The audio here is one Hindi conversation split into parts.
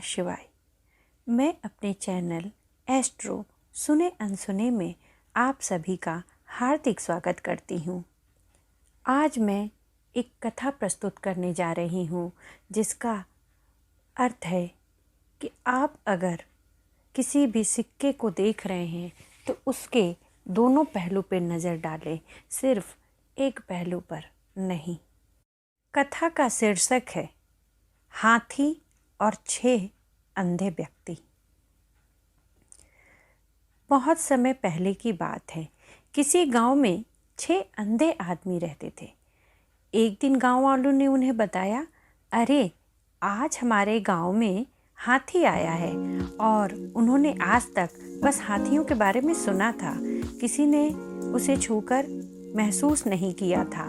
शिवाय। मैं अपने चैनल एस्ट्रो सुने अनसुने में आप सभी का हार्दिक स्वागत करती हूँ। आज मैं एक कथा प्रस्तुत करने जा रही हूँ जिसका अर्थ है कि आप अगर किसी भी सिक्के को देख रहे हैं तो उसके दोनों पहलू पर नज़र डालें, सिर्फ एक पहलू पर नहीं। कथा का शीर्षक है हाथी और 6 अंधे व्यक्ति। बहुत समय पहले की बात है। किसी गांव में 6 अंधे आदमी रहते थे। एक दिन गांव वालों ने उन्हें बताया, अरे आज हमारे गांव में हाथी आया है। और उन्होंने आज तक बस हाथियों के बारे में सुना था, किसी ने उसे छूकर महसूस नहीं किया था।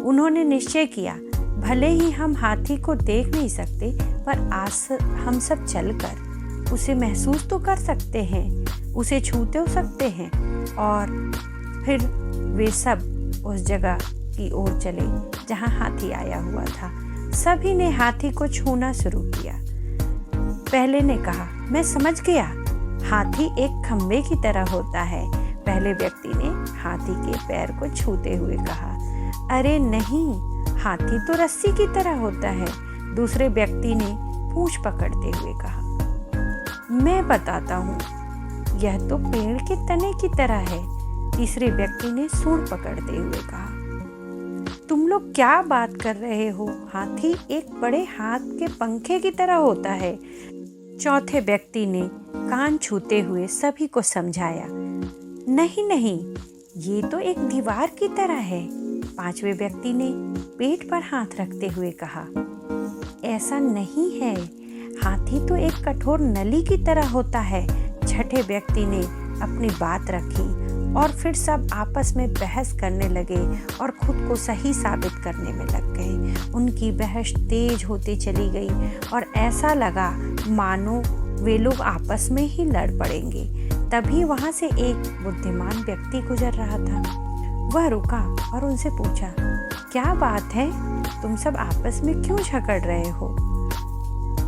उन्होंने निश्चय किया, भले ही हम हाथी को देख नहीं सकते पर आज हम सब चलकर उसे महसूस तो कर सकते हैं, उसे छूते हो सकते हैं। और फिर वे सब उस जगह की ओर चले जहां हाथी आया हुआ था। सभी ने हाथी को छूना शुरू किया। पहले ने कहा, मैं समझ गया, हाथी एक खंबे की तरह होता है। पहले व्यक्ति ने हाथी के पैर को छूते हुए कहा, अरे नहीं, हाथी तो रस्सी की तरह होता है। दूसरे व्यक्ति ने पूंछ पकड़ते हुए कहा, मैं बताता हूँ, यह तो पेड़ के तने की तरह है। तीसरे व्यक्ति ने सूंड पकड़ते हुए कहा, तुम लोग क्या बात कर रहे हो, हाथी एक बड़े हाथ के पंखे की तरह होता है। चौथे व्यक्ति ने कान छूते हुए सभी को समझाया, नहीं नहीं, ये तो एक दीवार की तरह है। पांचवें व्यक्ति ने पेट पर हाथ रखते हुए कहा, ऐसा नहीं है, हाथी तो एक कठोर नली की तरह होता है। छठे व्यक्ति ने अपनी बात रखी और फिर सब आपस में बहस करने लगे और खुद को सही साबित करने में लग गए। उनकी बहस तेज होती चली गई और ऐसा लगा मानो वे लोग आपस में ही लड़ पड़ेंगे। तभी वहां से एक बुद्धिमान व्यक्ति गुजर रहा था। वह रुका और उनसे पूछा, क्या बात है, तुम सब आपस में क्यों झगड़ रहे हो?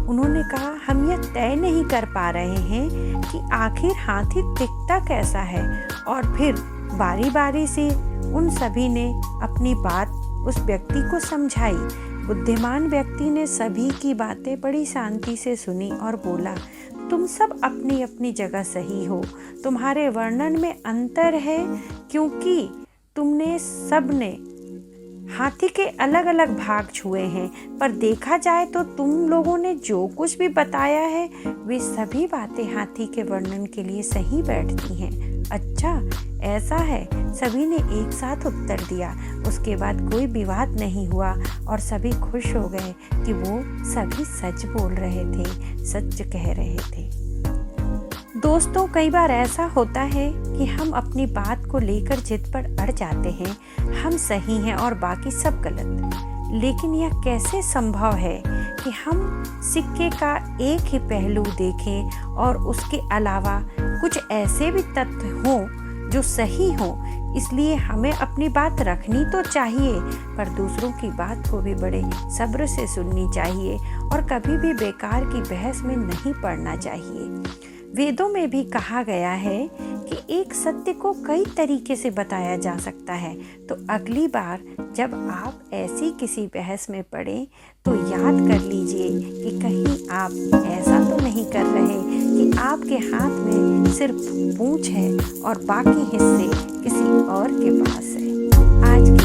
उन्होंने कहा, हम यह तय नहीं कर पा रहे हैं कि आखिर हाथी दिखता कैसा है। और फिर बारी बारी से उन सभी ने अपनी बात उस व्यक्ति को समझाई। बुद्धिमान व्यक्ति ने सभी की बातें बड़ी शांति से सुनी और बोला, तुम सब अपनी अपनी जगह सही हो। तुम्हारे वर्णन में अंतर है क्योंकि तुमने सबने हाथी के अलग अलग भाग छुए हैं, पर देखा जाए तो तुम लोगों ने जो कुछ भी बताया है वे सभी बातें हाथी के वर्णन के लिए सही बैठती हैं। अच्छा, ऐसा है, सभी ने एक साथ उत्तर दिया। उसके बाद कोई विवाद नहीं हुआ और सभी खुश हो गए कि वो सभी सच बोल रहे थे, सच कह रहे थे। दोस्तों, कई बार ऐसा होता है कि हम अपनी बात को लेकर जिद पर अड़ जाते हैं, हम सही हैं और बाकी सब गलत। लेकिन यह कैसे संभव है कि हम सिक्के का एक ही पहलू देखें और उसके अलावा कुछ ऐसे भी तथ्य हों जो सही हों। इसलिए हमें अपनी बात रखनी तो चाहिए, पर दूसरों की बात को भी बड़े सब्र से सुननी चाहिए और कभी भी बेकार की बहस में नहीं पड़ना चाहिए। वेदों में भी कहा गया है कि एक सत्य को कई तरीके से बताया जा सकता है। तो अगली बार जब आप ऐसी किसी बहस में पड़े तो याद कर लीजिए कि कहीं आप ऐसा तो नहीं कर रहे कि आपके हाथ में सिर्फ पूंछ है और बाकी हिस्से किसी और के पास है। आज